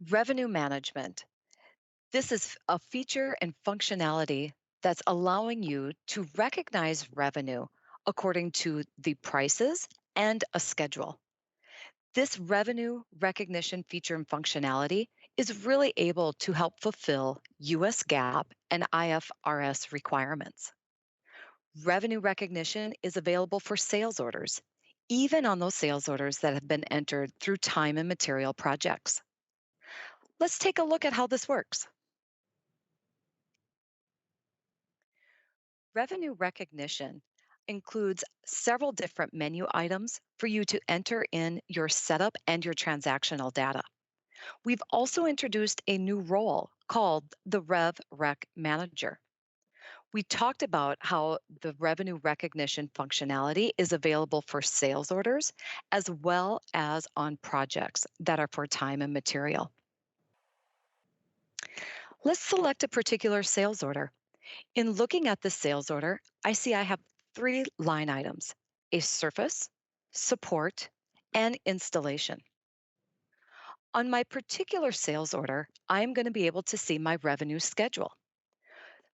Revenue management. This is a feature and functionality that's allowing you to recognize revenue according to the prices and a schedule. This revenue recognition feature and functionality is really able to help fulfill US GAAP and IFRS requirements. Revenue recognition is available for sales orders, even on those sales orders that have been entered through time and material projects. Let's take a look at how this works. Revenue recognition includes several different menu items for you to enter in your setup and your transactional data. We've also introduced a new role called the Rev Rec Manager. We talked about how the revenue recognition functionality is available for sales orders as well as on projects that are for time and material. Let's select a particular sales order. In looking at the sales order, I see I have three line items: a surface, support, and installation. On my particular sales order, I'm going to be able to see my revenue schedule.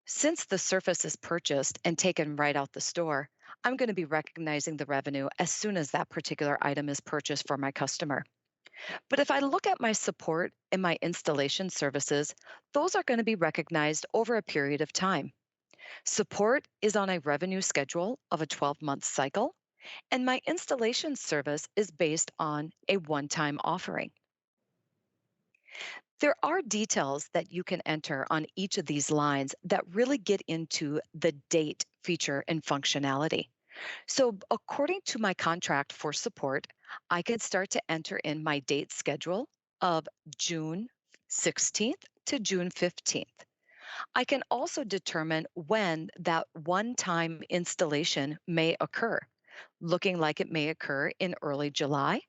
Since the surface is purchased and taken right out the store, I'm going to be recognizing the revenue as soon as that particular item is purchased for my customer. But if I look at my support and my installation services, those are going to be recognized over a period of time. Support is on a revenue schedule of a 12-month cycle, and my installation service is based on a one time offering. There are details that you can enter on each of these lines that really get into the date feature and functionality. So, according to my contract for support, I could start to enter in my date schedule of June 16th to June 15th. I can also determine when that one time installation may occur, looking like it may occur in early July,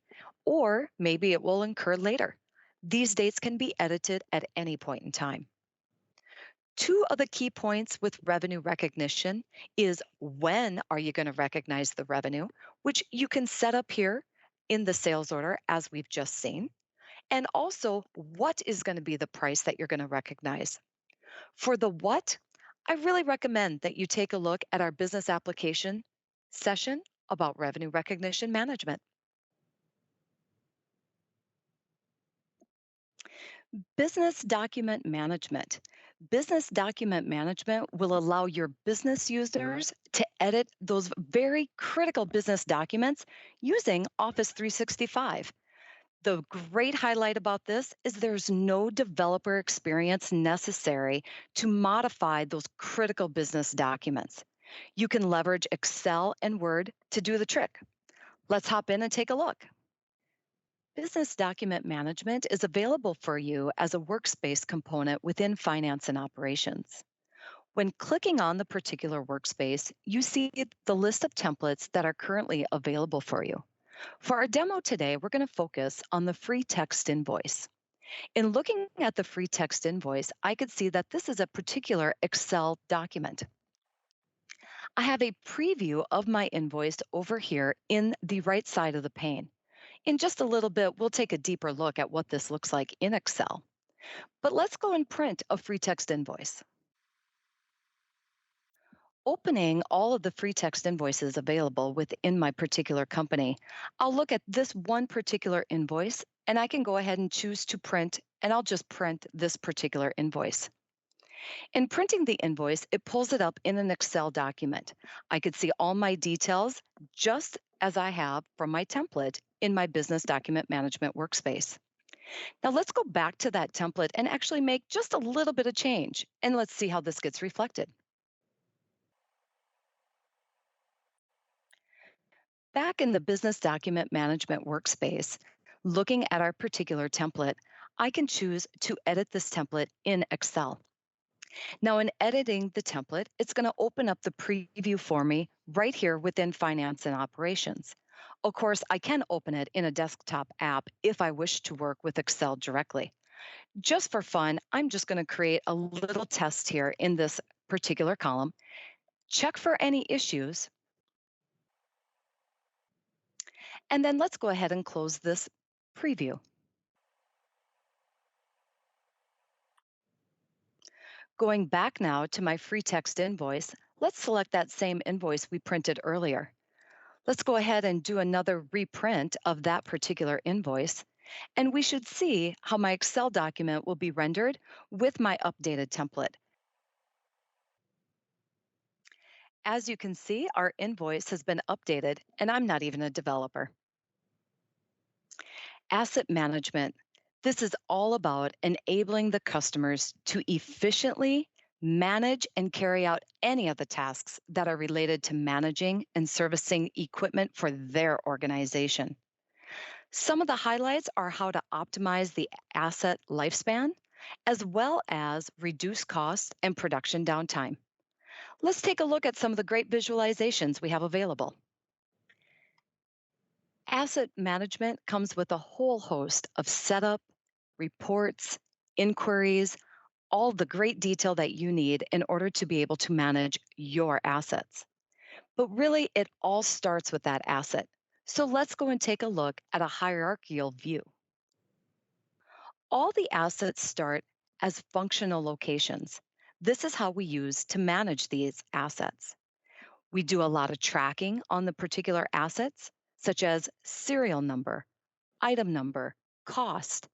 or maybe it will occur later. These dates can be edited at any point in time. Two of the key points with revenue recognition is when are you going to recognize the revenue, which you can set up here in the sales order as we've just seen, and also what is going to be the price that you're going to recognize. For the what, I really recommend that you take a look at our business application session about revenue recognition management. Business document management. Business document management will allow your business users to edit those very critical business documents using Office 365. The great highlight about this is there's no developer experience necessary to modify those critical business documents. You can leverage Excel and Word to do the trick. Let's hop in and take a look. Business document management is available for you as a workspace component within finance and operations. When clicking on the particular workspace, you see the list of templates that are currently available for you. For our demo today, we're going to focus on the free text invoice. In looking at the free text invoice, I could see that this is a particular Excel document. I have a preview of my invoice over here in the right side of the pane. In just a little bit, we'll take a deeper look at what this looks like in Excel. But let's go and print a free text invoice. Opening all of the free text invoices available within my particular company, I'll look at this one particular invoice and I can go ahead and choose to print, and I'll just print this particular invoice. In printing the invoice, it pulls it up in an Excel document. I could see all my details just as I have from my template in my business document management workspace. Now let's go back to that template and actually make just a little bit of change, and let's see how this gets reflected. Back in the business document management workspace, looking at our particular template, I can choose to edit this template in Excel. Now, in editing the template, it's going to open up the preview for me right here within Finance and Operations. Of course, I can open it in a desktop app if I wish to work with Excel directly. Just for fun, I'm just going to create a little test here in this particular column, check for any issues, and then let's go ahead and close this preview. Going back now to my free text invoice, let's select that same invoice we printed earlier. Let's go ahead and do another reprint of that particular invoice. And we should see how my Excel document will be rendered with my updated template. As you can see, our invoice has been updated, and I'm not even a developer. Asset management. This is all about enabling the customers to efficiently manage and carry out any of the tasks that are related to managing and servicing equipment for their organization. Some of the highlights are how to optimize the asset lifespan, as well as reduce cost and production downtime. Let's take a look at some of the great visualizations we have available. Asset management comes with a whole host of setup, reports, inquiries, all the great detail that you need in order to be able to manage your assets. But really, it all starts with that asset. So let's go and take a look at a hierarchical view. All the assets start as functional locations. This is how we use to manage these assets. We do a lot of tracking on the particular assets, such as serial number, item number, cost.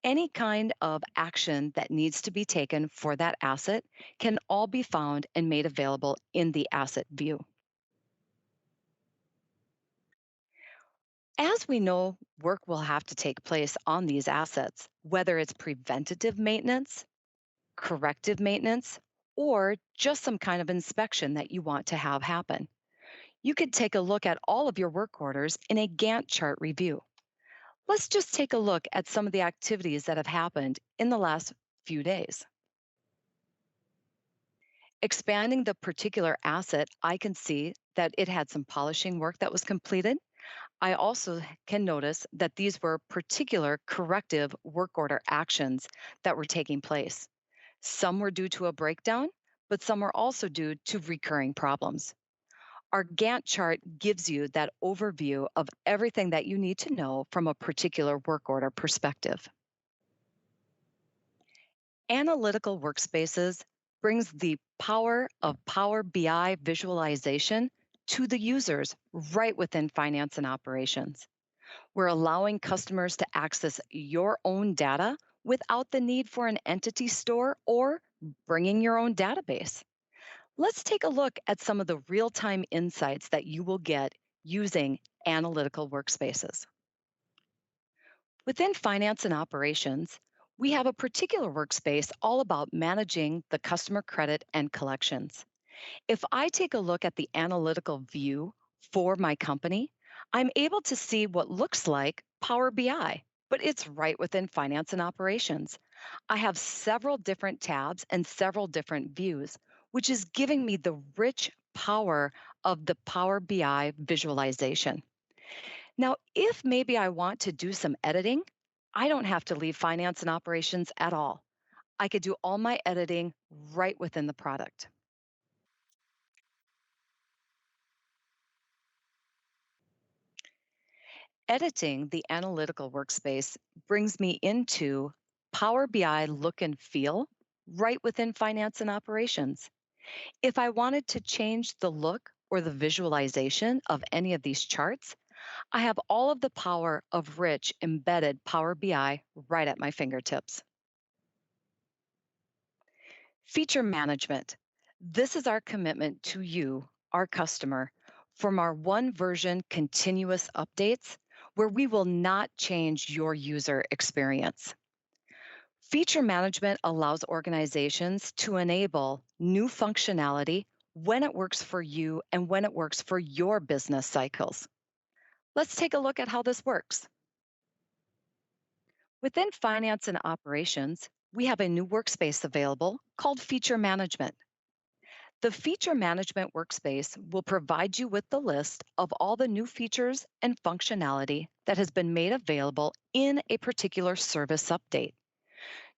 Any kind of action that needs to be taken for that asset can all be found and made available in the asset view. As we know, work will have to take place on these assets, whether it's preventative maintenance, corrective maintenance, or just some kind of inspection that you want to have happen. You could take a look at all of your work orders in a Gantt chart review. Let's just take a look at some of the activities that have happened in the last few days. Expanding the particular asset, I can see that it had some polishing work that was completed. I also can notice that these were particular corrective work order actions that were taking place. Some were due to a breakdown, but some were also due to recurring problems. Our Gantt chart gives you that overview of everything that you need to know from a particular work order perspective. Analytical workspaces brings the power of Power BI visualization to the users right within finance and operations. We're allowing customers to access your own data without the need for an entity store or bringing your own database. Let's take a look at some of the real time insights that you will get using analytical workspaces. Within finance and operations, we have a particular workspace all about managing the customer credit and collections. If I take a look at the analytical view for my company, I'm able to see what looks like Power BI, but it's right within finance and operations. I have several different tabs and several different views, which is giving me the rich power of the Power BI visualization. Now, if maybe I want to do some editing, I don't have to leave finance and operations at all. I could do all my editing right within the product. Editing the analytical workspace brings me into Power BI look and feel right within finance and operations. If I wanted to change the look or the visualization of any of these charts, I have all of the power of rich embedded Power BI right at my fingertips. Feature management. This is our commitment to you, our customer, from our one version continuous updates where we will not change your user experience. Feature management allows organizations to enable new functionality when it works for you and when it works for your business cycles. Let's take a look at how this works. Within finance and operations, we have a new workspace available called Feature Management. The feature management workspace will provide you with the list of all the new features and functionality that has been made available in a particular service update.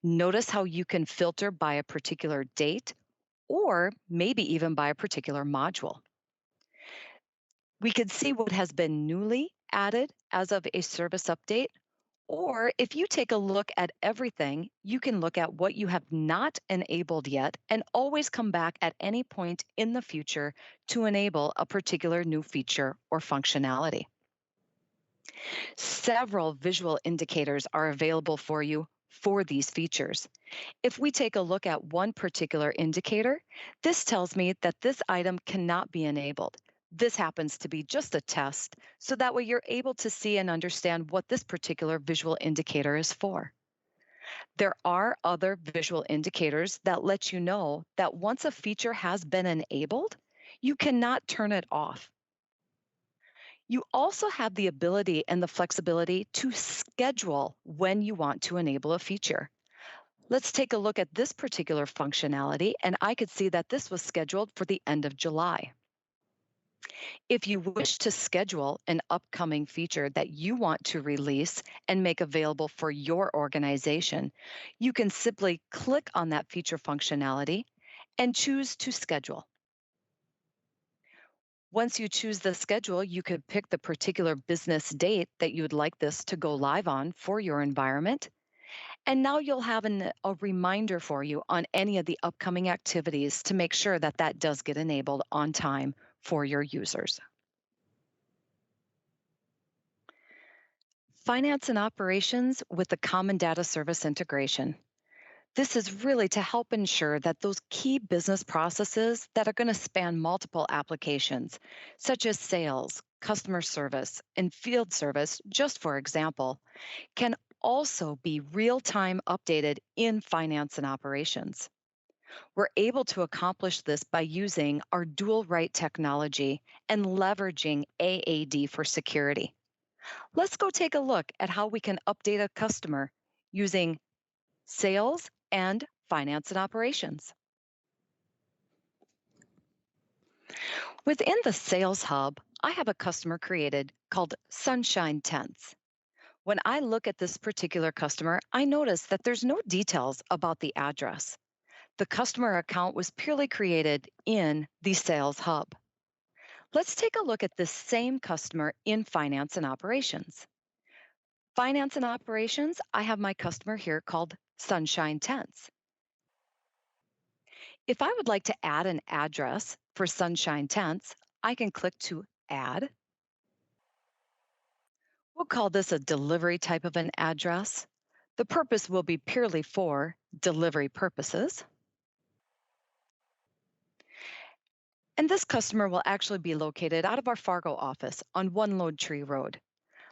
Notice how you can filter by a particular date or maybe even by a particular module. We could see what has been newly added as of a service update, Or if you take a look at everything, you can look at what you have not enabled yet and always come back at any point in the future to enable a particular new feature or functionality. Several visual indicators are available for you for these features. If we take a look at one particular indicator, this tells me that this item cannot be enabled. This happens to be just a test, so that way you're able to see and understand what this particular visual indicator is for. There are other visual indicators that let you know that once a feature has been enabled, you cannot turn it off. You also have the ability and the flexibility to schedule when you want to enable a feature. Let's take a look at this particular functionality, and I could see that this was scheduled for the end of July. If you wish to schedule an upcoming feature that you want to release and make available for your organization, you can simply click on that feature functionality and choose to schedule. Once you choose the schedule, you could pick the particular business date that you would like this to go live on for your environment. And now you'll have a reminder for you on any of the upcoming activities to make sure that that does get enabled on time for your users. Finance and operations with the common data service integration. This is really to help ensure that those key business processes that are going to span multiple applications, such as sales, customer service, and field service, just for example, can also be real time updated in finance and operations. We're able to accomplish this by using our dual write technology and leveraging AAD for security. Let's go take a look at how we can update a customer using sales and finance and operations. Within the Sales Hub, I have a customer created called Sunshine Tents. When I look at this particular customer, I notice that there's no details about the address. The customer account was purely created in the Sales Hub. Let's take a look at this same customer in finance and operations. Finance and operations, I have my customer here called Sunshine Tents. If I would like to add an address for Sunshine Tents, I can click to add. We'll call this a delivery type of an address. The purpose will be purely for delivery purposes. And this customer will actually be located out of our Fargo office on One Lode Tree Road.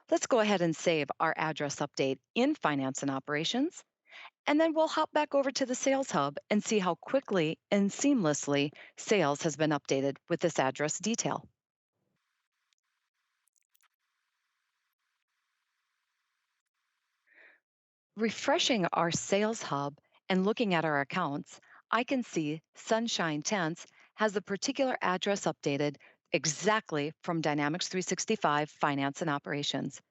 Let's go ahead and save our address update in finance and operations. And then we'll hop back over to the Sales Hub and see how quickly and seamlessly sales has been updated with this address detail. Refreshing our Sales Hub and looking at our accounts, I can see Sunshine Tents has the particular address updated exactly from Dynamics 365 Finance and Operations.